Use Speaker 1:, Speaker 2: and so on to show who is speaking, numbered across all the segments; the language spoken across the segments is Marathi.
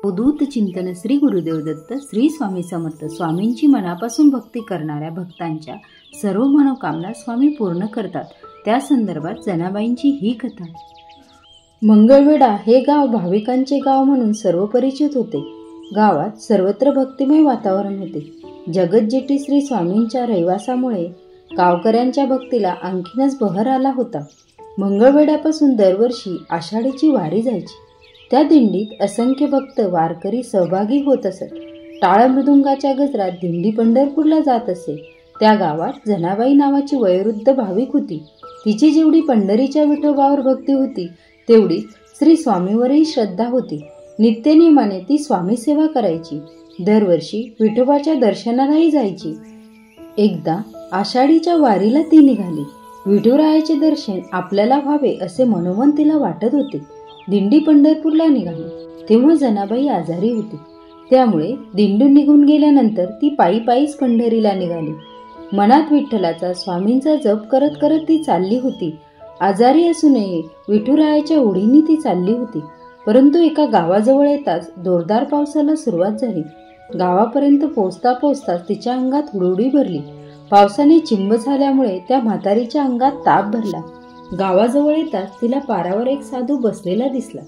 Speaker 1: अवधूत चिंतन श्री गुरुदेव दत्त श्री स्वामी समर्थ स्वामींची मनापासून भक्ती करणाऱ्या भक्तांच्या सर्व मनोकामना स्वामी पूर्ण करतात। त्या संदर्भात जनाबाईंची ही कथा। मंगळवेढा हे गाव भाविकांचे गाव म्हणून सर्व परिचित होते। गावात सर्वत्र भक्तिमय वातावरण होते। जगज्जेठी श्री स्वामींच्या रहिवासामुळे गावकऱ्यांच्या भक्तीला आणखीनच बहर आला होता। मंगळवेढ्यापासून दरवर्षी आषाढीची वारी जायची। त्या दिंडीत असंख्य भक्त वारकरी सहभागी होत असत। टाळ मृदुंगाच्या गजरात दिंडी पंढरपूरला जात असे। त्या गावात जनाबाई नावाची वयोवृद्ध भाविक होती। तिची जेवढी पंढरीच्या विठोबावर भक्ती होती तेवढी श्री स्वामीवरही श्रद्धा होती। नित्यनेमाने ती स्वामी सेवा करायची। दरवर्षी विठोबाच्या दर्शनालाही जायची। एकदा आषाढीच्या वारीला ती निघाली। विठुरायाचे दर्शन आपल्याला व्हावे असे मनोमन तिला वाटत होते। दिंडी पंढरपूरला निघाली तेव्हा जनाबाई आजारी होती। त्यामुळे दिंडून निघून गेल्यानंतर ती पायी पायीच पंढरीला निघाली। मनात विठ्ठलाचा स्वामींचा जप करत करत ती चालली होती। आजारी असूनही विठुरायाच्या ओढीने ती चालली होती। परंतु एका गावाजवळ येताच जोरदार पावसाला सुरुवात झाली। गावापर्यंत पोहोचता पोहोचताच तिच्या अंगात हुडहुडी भरली। पावसाने चिंब झाल्यामुळे त्या म्हातारीच्या अंगात ताप भरला। गावाजवळ येताच तिला पारावर एक साधू बसलेला दिसला।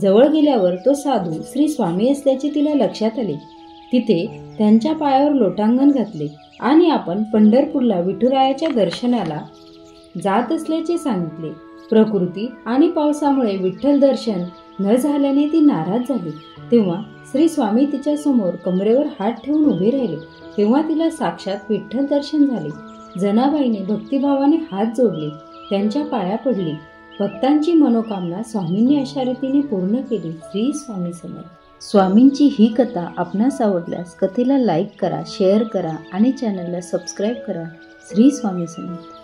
Speaker 1: जवळ गेल्यावर तो साधू श्री स्वामी असल्याचे तिला लक्षात आले। तिथे त्यांच्या पायावर लोटांगण घातले आणि आपण पंढरपूरला विठुरायाच्या दर्शनाला जात असल्याचे सांगितले। प्रकृती आणि पावसामुळे विठ्ठल दर्शन न झाल्याने ती नाराज झाली। तेव्हा श्री स्वामी तिच्या समोर कमरेवर हात ठेवून उभे राहिले। तेव्हा तिला साक्षात विठ्ठल दर्शन झाले। जनाबाईने भक्तिभावाने हात जोडले, त्यांच्या पाया पडली। भक्तांची मनोकामना स्वामींनी अशा रीतीने पूर्ण केली। श्री स्वामी समर्थ। स्वामींची ही कथा आपणास आवडल्यास कथेला लाईक करा, शेअर करा आणि चॅनलला सबस्क्राईब करा। श्री स्वामी समर्थ।